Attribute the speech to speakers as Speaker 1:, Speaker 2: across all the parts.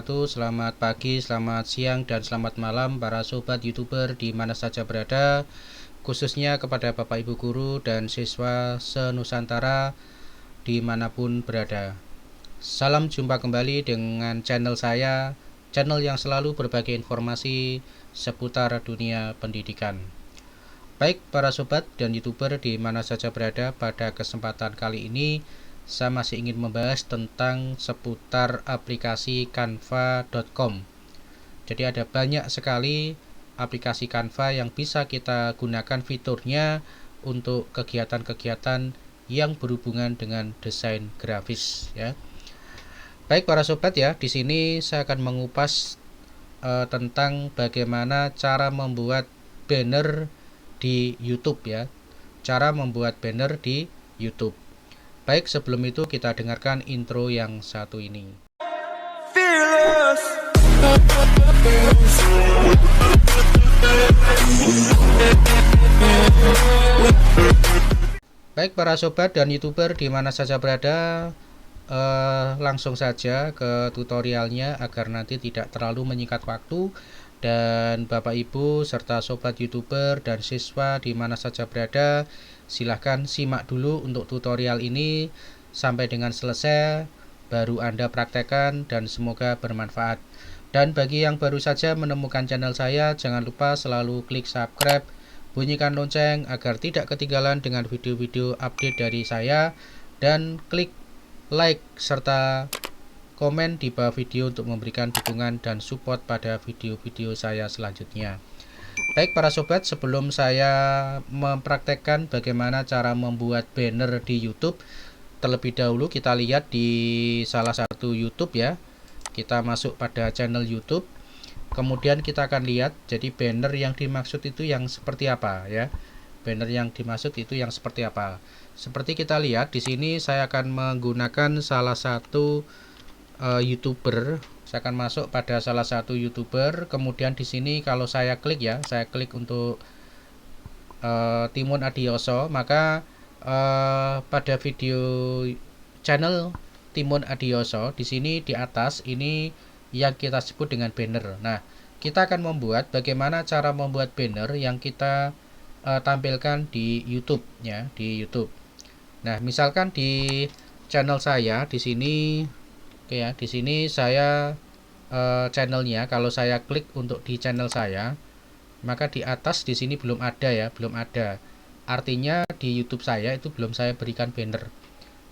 Speaker 1: Selamat pagi, selamat siang, dan selamat malam para sobat YouTuber di mana saja berada, khususnya kepada Bapak Ibu Guru dan siswa se-Nusantara dimanapun berada. Salam jumpa kembali dengan channel saya, channel yang selalu berbagi informasi seputar dunia pendidikan. Baik para sobat dan YouTuber di mana saja berada, pada kesempatan kali ini saya masih ingin membahas tentang seputar aplikasi canva.com. Jadi ada banyak sekali aplikasi Canva yang bisa kita gunakan fiturnya untuk kegiatan-kegiatan yang berhubungan dengan desain grafis ya. Baik para sobat ya, di sini saya akan mengupas tentang bagaimana cara membuat banner di YouTube ya. Cara membuat banner di YouTube. Baik, sebelum itu kita dengarkan intro yang satu ini. Fearless. Baik para sobat dan YouTuber di mana saja berada, langsung saja ke tutorialnya agar nanti tidak terlalu menyingkat waktu, dan Bapak Ibu serta sobat YouTuber dan siswa di mana saja berada, silahkan simak dulu untuk tutorial ini sampai dengan selesai, baru Anda praktekkan dan semoga bermanfaat. Dan bagi yang baru saja menemukan channel saya, jangan lupa selalu klik subscribe, bunyikan lonceng agar tidak ketinggalan dengan video-video update dari saya, dan klik like serta komen di bawah video untuk memberikan dukungan dan support pada video-video saya selanjutnya. Baik para sobat, sebelum saya mempraktekkan bagaimana cara membuat banner di YouTube, terlebih dahulu kita lihat di salah satu YouTube ya. Kita masuk pada channel YouTube, kemudian kita akan lihat jadi banner yang dimaksud itu yang seperti apa ya. Banner yang dimaksud itu yang seperti apa. Seperti kita lihat di sini, saya akan menggunakan salah satu YouTuber. Saya akan masuk pada salah satu YouTuber, kemudian di sini kalau saya klik ya, saya klik untuk Timun Adioso, maka pada video channel Timun Adioso di sini di atas ini yang kita sebut dengan banner. Nah, kita akan membuat bagaimana cara membuat banner yang kita tampilkan di YouTube ya, di YouTube. Nah, misalkan di channel saya di sini, oke ya, di sini saya channelnya, kalau saya klik untuk di channel saya, maka di atas di sini belum ada ya, belum ada. Artinya di YouTube saya itu belum saya berikan banner.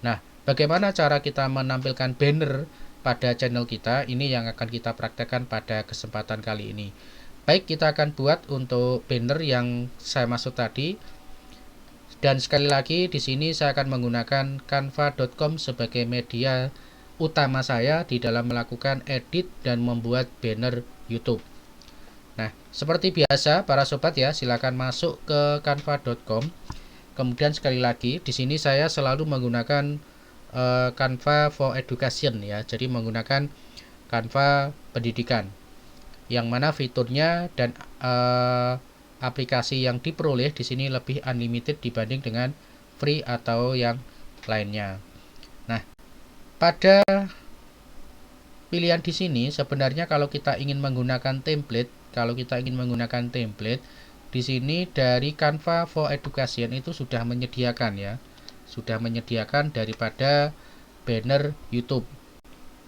Speaker 1: Nah, bagaimana cara kita menampilkan banner pada channel kita? Ini yang akan kita praktekkan pada kesempatan kali ini. Baik, kita akan buat untuk banner yang saya maksud tadi. Dan sekali lagi di sini saya akan menggunakan canva.com sebagai media utama saya di dalam melakukan edit dan membuat banner YouTube. Nah, seperti biasa para sobat ya, silakan masuk ke canva.com. Kemudian sekali lagi di sini saya selalu menggunakan Canva for Education ya. Jadi menggunakan Canva pendidikan, yang mana fiturnya dan aplikasi yang diperoleh di sini lebih unlimited dibanding dengan free atau yang lainnya. Nah, pada pilihan di sini sebenarnya kalau kita ingin menggunakan template, di sini dari Canva for Education itu sudah menyediakan ya, sudah menyediakan daripada banner YouTube,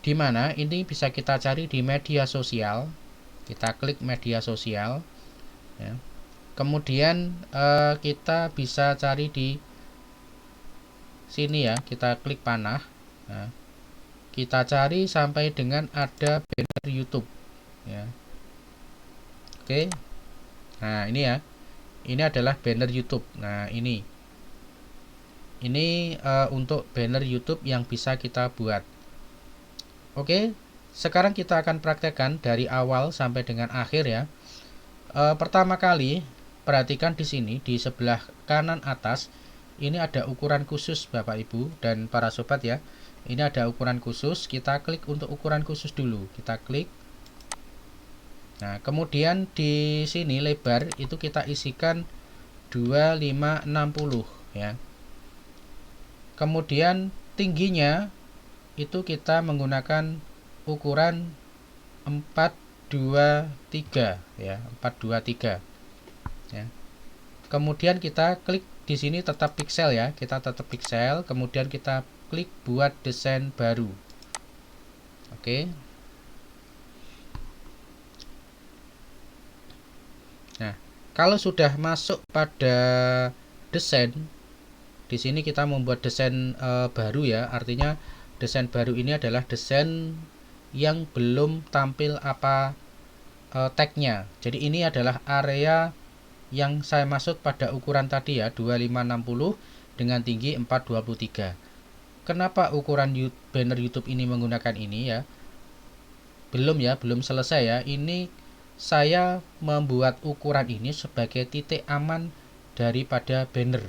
Speaker 1: di mana ini bisa kita cari di media sosial. Kita klik media sosial ya. Kemudian kita bisa cari di sini ya, kita klik panah. Nah, kita cari sampai dengan ada banner YouTube ya. Oke. Nah, ini ya. Ini adalah banner YouTube. Nah, ini untuk banner YouTube yang bisa kita buat. Oke. Sekarang kita akan praktekkan dari awal sampai dengan akhir ya. Pertama kali, perhatikan di sini di sebelah kanan atas ini ada ukuran khusus Bapak Ibu dan para sobat ya. Ini ada ukuran khusus, kita klik untuk ukuran khusus dulu. Kita klik. Nah, kemudian di sini lebar itu kita isikan 2560 ya. Kemudian tingginya itu kita menggunakan ukuran 423 ya, 423 ya. Kemudian kita klik di sini tetap pixel ya, kita tetap pixel, kemudian kita klik buat desain baru. Oke. Nah, kalau sudah masuk pada desain, di sini kita membuat desain baru ya, artinya desain baru ini adalah desain yang belum tampil apa tagnya. Jadi ini adalah area yang saya maksud pada ukuran tadi ya, 2560 dengan tinggi 423. Kenapa ukuran banner YouTube ini menggunakan ini ya? Belum selesai ya. Ini saya membuat ukuran ini sebagai titik aman daripada banner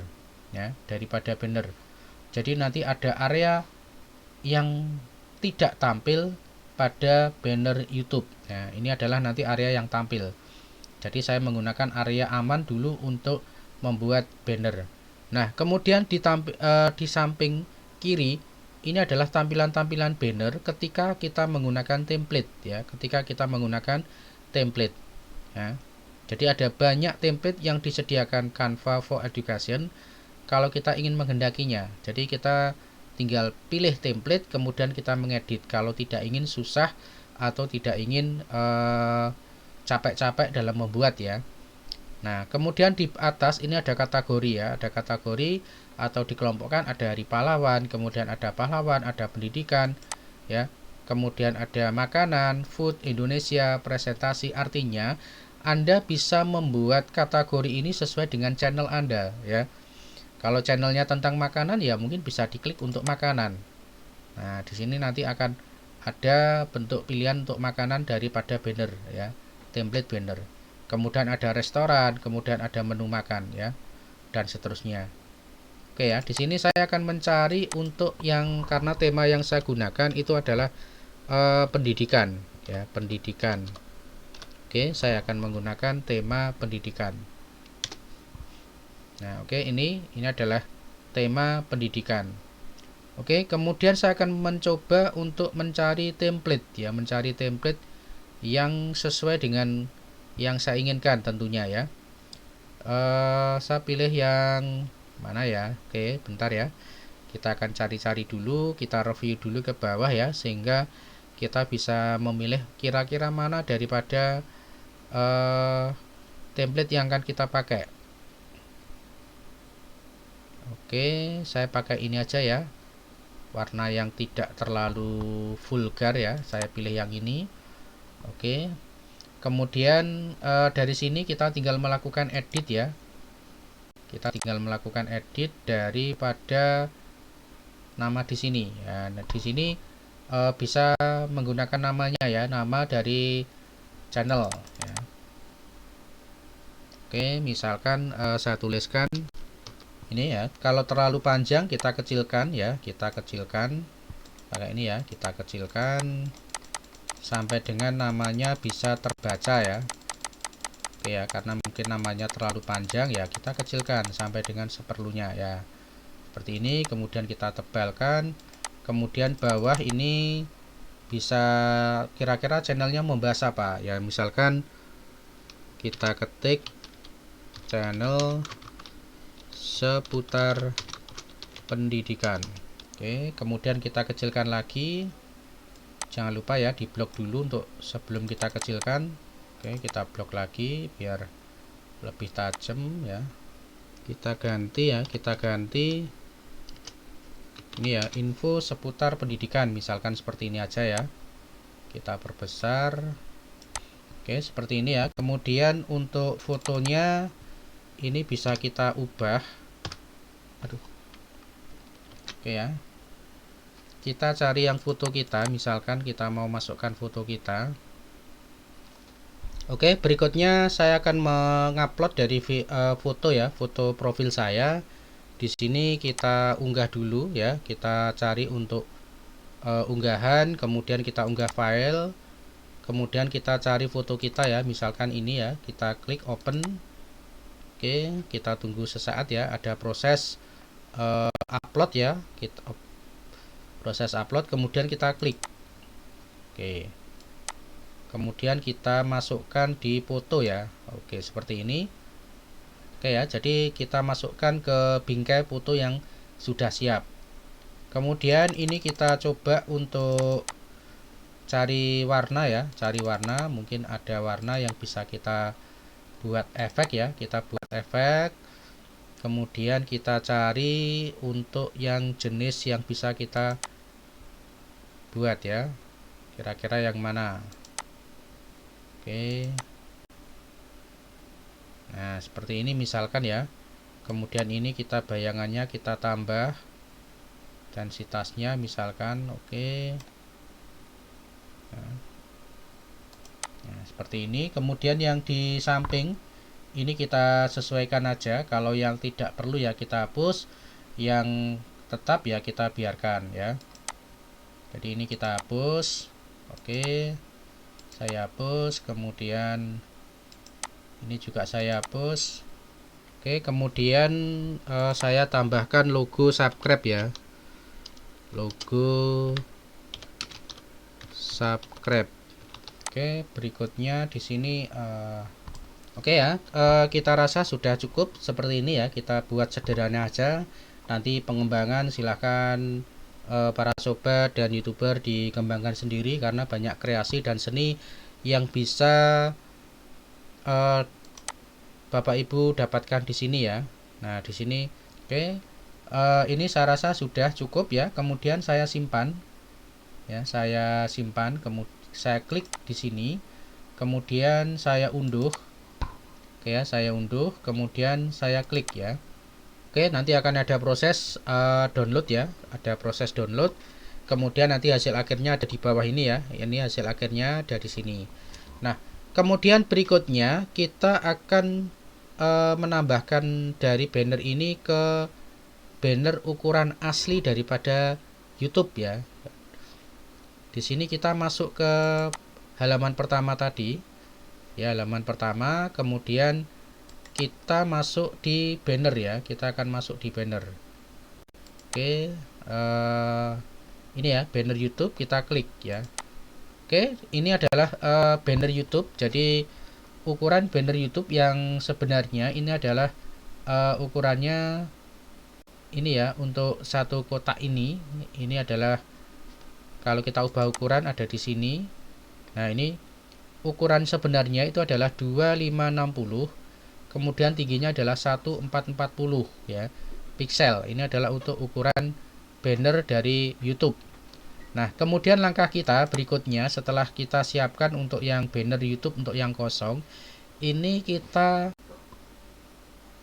Speaker 1: ya, daripada banner. Jadi nanti ada area yang tidak tampil pada banner YouTube. Nah, ini adalah nanti area yang tampil. Jadi saya menggunakan area aman dulu untuk membuat banner. Nah, kemudian di samping kiri ini adalah tampilan-tampilan banner ketika kita menggunakan template ya, ketika kita menggunakan template ya. Jadi ada banyak template yang disediakan Canva for Education kalau kita ingin menghendakinya. Jadi kita tinggal pilih template kemudian kita mengedit kalau tidak ingin susah atau tidak ingin capek-capek dalam membuat ya. Nah, kemudian di atas ini ada kategori ya, ada kategori atau dikelompokkan, ada hari pahlawan, kemudian ada pahlawan, ada pendidikan ya. Kemudian ada makanan, food Indonesia, presentasi. Artinya Anda bisa membuat kategori ini sesuai dengan channel Anda ya. Kalau channelnya tentang makanan ya mungkin bisa diklik untuk makanan. Nah, di sini nanti akan ada bentuk pilihan untuk makanan daripada banner ya, template banner. Kemudian ada restoran, kemudian ada menu makan ya, dan seterusnya. Oke ya, di sini saya akan mencari untuk yang karena tema yang saya gunakan itu adalah pendidikan ya, pendidikan. Oke, saya akan menggunakan tema pendidikan. Nah, oke, ini adalah tema pendidikan. Oke, kemudian saya akan mencoba untuk mencari template ya, mencari template yang sesuai dengan yang saya inginkan tentunya ya. Saya pilih yang mana ya? Oke, bentar ya. Kita akan cari-cari dulu, kita review dulu ke bawah ya, sehingga kita bisa memilih kira-kira mana daripada template yang akan kita pakai. Oke, saya pakai ini aja ya, warna yang tidak terlalu vulgar ya, saya pilih yang ini. Oke, kemudian dari sini kita tinggal melakukan edit ya, kita tinggal melakukan edit daripada nama di sini ya. Nah, di sini bisa menggunakan namanya ya, nama dari channel ya. Oke, misalkan saya tuliskan ini ya. Kalau terlalu panjang kita kecilkan ya, kita kecilkan pakai ini ya, kita kecilkan sampai dengan namanya bisa terbaca ya. Oke ya, karena mungkin namanya terlalu panjang ya, kita kecilkan sampai dengan seperlunya ya, seperti ini. Kemudian kita tebalkan, kemudian bawah ini bisa kira-kira channelnya membahas apa ya, misalkan kita ketik channel seputar pendidikan. Oke, kemudian kita kecilkan lagi, jangan lupa ya di blok dulu untuk sebelum kita kecilkan. Oke, kita blok lagi biar lebih tajam ya, kita ganti ya, kita ganti ini ya, info seputar pendidikan, misalkan seperti ini aja ya, kita perbesar. Oke, seperti ini ya. Kemudian untuk fotonya ini bisa kita ubah. Aduh. Oke ya, kita cari yang foto kita, misalkan kita mau masukkan foto kita. Oke, berikutnya saya akan mengupload dari foto ya, foto profil saya. Di sini kita unggah dulu ya, kita cari untuk unggahan, kemudian kita unggah file, kemudian kita cari foto kita ya, misalkan ini ya, kita klik open. Oke, kita tunggu sesaat ya, ada proses upload ya, kita proses upload, kemudian kita klik. Oke, kemudian kita masukkan di foto ya. Oke, seperti ini. Oke ya, jadi kita masukkan ke bingkai foto yang sudah siap. Kemudian ini kita coba untuk cari warna ya, cari warna. Mungkin ada warna yang bisa kita buat efek ya, kita buat efek. Kemudian kita cari untuk yang jenis yang bisa kita buat ya, kira-kira yang mana. Oke, nah seperti ini misalkan ya. Kemudian ini kita bayangannya kita tambah densitasnya misalkan. Oke, nah seperti ini. Kemudian yang di samping ini kita sesuaikan aja. Kalau yang tidak perlu ya kita hapus, yang tetap ya kita biarkan ya. Jadi ini kita hapus. Oke, saya hapus. Kemudian ini juga saya hapus. Oke, kemudian saya tambahkan logo subscribe ya, logo subscribe. Oke, berikutnya di sini oke ya, kita rasa sudah cukup seperti ini ya. Kita buat sederhana aja. Nanti pengembangan silahkan para sobat dan youtuber dikembangkan sendiri, karena banyak kreasi dan seni yang bisa Bapak Ibu dapatkan di sini ya. Nah di sini oke, ini saya rasa sudah cukup ya. Kemudian saya simpan ya, saya simpan. Kemudian saya klik di sini, kemudian saya unduh. Oke ya, saya unduh, kemudian saya klik ya. Oke, nanti akan ada proses download ya, ada proses download. Kemudian nanti hasil akhirnya ada di bawah ini ya. Ini hasil akhirnya ada di sini. Nah, kemudian berikutnya kita akan menambahkan dari banner ini ke banner ukuran asli daripada YouTube ya. Di sini kita masuk ke halaman pertama tadi. Ya, halaman pertama, kemudian kita masuk di banner ya, kita akan masuk di banner. Oke, ini ya banner YouTube, kita klik ya. Oke, ini adalah banner YouTube. Jadi ukuran banner YouTube yang sebenarnya ini adalah ukurannya ini ya, untuk satu kotak ini adalah, kalau kita ubah ukuran ada di sini. Nah ini ukuran sebenarnya itu adalah 2560. Kemudian tingginya adalah 1440 ya piksel. Ini adalah untuk ukuran banner dari YouTube. Nah, kemudian langkah kita berikutnya setelah kita siapkan untuk yang banner YouTube, untuk yang kosong, ini kita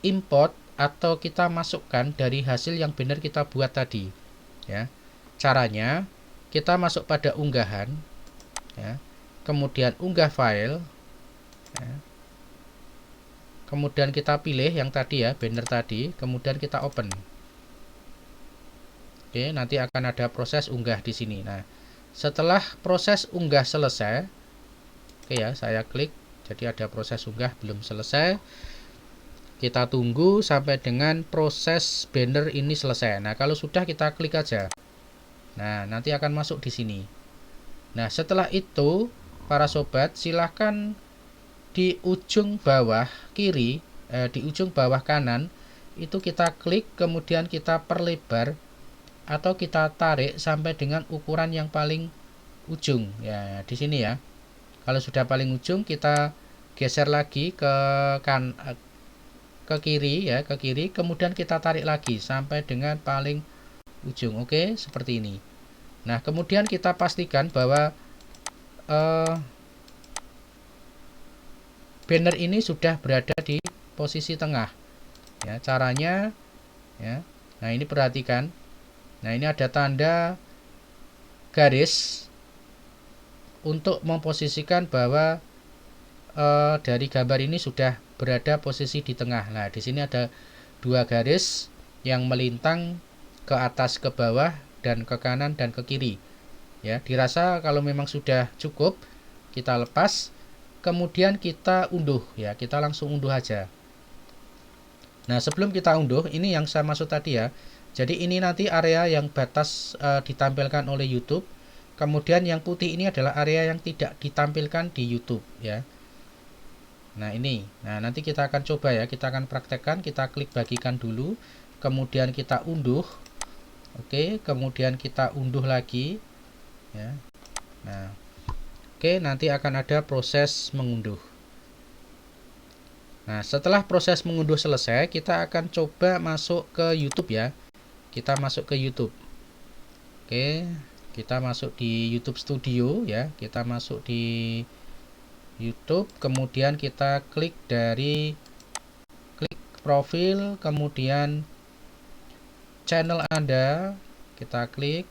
Speaker 1: import atau kita masukkan dari hasil yang banner kita buat tadi ya. Caranya kita masuk pada unggahan ya. Kemudian unggah file ya. Kemudian kita pilih yang tadi ya, banner tadi, kemudian kita open. Oke, nanti akan ada proses unggah di sini. Nah, setelah proses unggah selesai, oke ya, saya klik. Jadi ada proses unggah belum selesai. Kita tunggu sampai dengan proses banner ini selesai. Nah, kalau sudah kita klik aja. Nah, nanti akan masuk di sini. Nah, setelah itu, para sobat silahkan di ujung bawah kiri, di ujung bawah kanan itu kita klik, kemudian kita perlebar atau kita tarik sampai dengan ukuran yang paling ujung ya, di sini ya. Kalau sudah paling ujung kita geser lagi ke kiri ya, ke kiri, kemudian kita tarik lagi sampai dengan paling ujung. Oke, seperti ini. Nah, kemudian kita pastikan bahwa banner ini sudah berada di posisi tengah ya. Caranya ya, nah ini perhatikan. Nah ini ada tanda garis untuk memposisikan bahwa dari gambar ini sudah berada posisi di tengah. Nah di sini ada dua garis yang melintang ke atas, ke bawah, dan ke kanan dan ke kiri ya. Dirasa kalau memang sudah cukup, kita lepas. Kemudian kita unduh ya, kita langsung unduh aja. Nah sebelum kita unduh, ini yang saya maksud tadi ya. Jadi ini nanti area yang batas ditampilkan oleh YouTube. Kemudian yang putih ini adalah area yang tidak ditampilkan di YouTube ya. Nah ini, nah nanti kita akan coba ya, kita akan praktekkan, kita klik bagikan dulu, kemudian kita unduh, oke, kemudian kita unduh lagi, ya. Nah, oke, nanti akan ada proses mengunduh. Nah setelah proses mengunduh selesai, kita akan coba masuk ke YouTube ya, kita masuk ke YouTube, oke, kita masuk di YouTube Studio ya, kita masuk di YouTube, kemudian kita klik dari klik profil, kemudian channel Anda, kita klik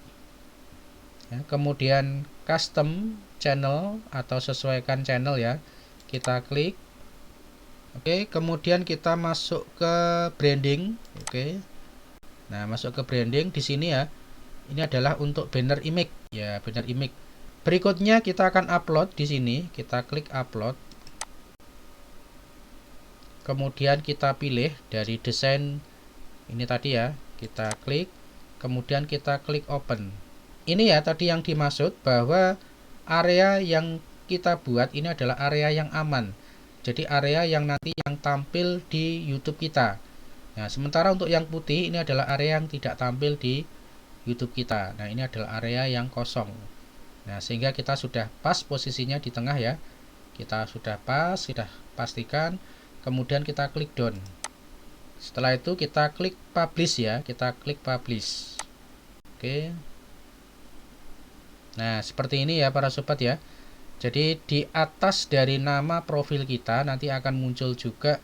Speaker 1: ya, kemudian custom channel atau sesuaikan channel ya, kita klik. Oke, kemudian kita masuk ke branding. Oke. Nah, masuk ke branding di sini ya. Ini adalah untuk banner image ya, banner image. Berikutnya kita akan upload di sini, kita klik upload. Kemudian kita pilih dari desain ini tadi ya, kita klik, kemudian kita klik open. Ini ya tadi yang dimaksud bahwa area yang kita buat ini adalah area yang aman. Jadi area yang nanti yang tampil di YouTube kita. Nah, sementara untuk yang putih ini adalah area yang tidak tampil di YouTube kita. Nah, ini adalah area yang kosong. Nah, sehingga kita sudah pas posisinya di tengah ya. Kita sudah pas, sudah pastikan. Kemudian kita klik down. Setelah itu kita klik publish ya. Kita klik publish. Oke. Nah, seperti ini ya para sobat ya. Jadi di atas dari nama profil kita nanti akan muncul juga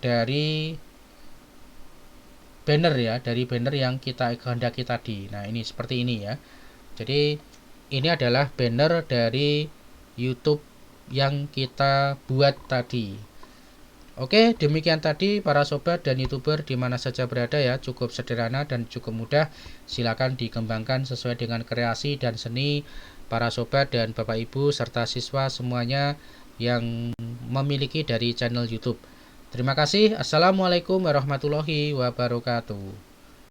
Speaker 1: dari banner ya, dari banner yang kita kehendaki tadi. Nah ini seperti ini ya. Jadi ini adalah banner dari YouTube yang kita buat tadi. Oke, demikian tadi para sobat dan YouTuber di mana saja berada ya, cukup sederhana dan cukup mudah. Silakan dikembangkan sesuai dengan kreasi dan seni para sobat dan Bapak Ibu serta siswa semuanya yang memiliki dari channel YouTube. Terima kasih. Assalamualaikum warahmatullahi wabarakatuh.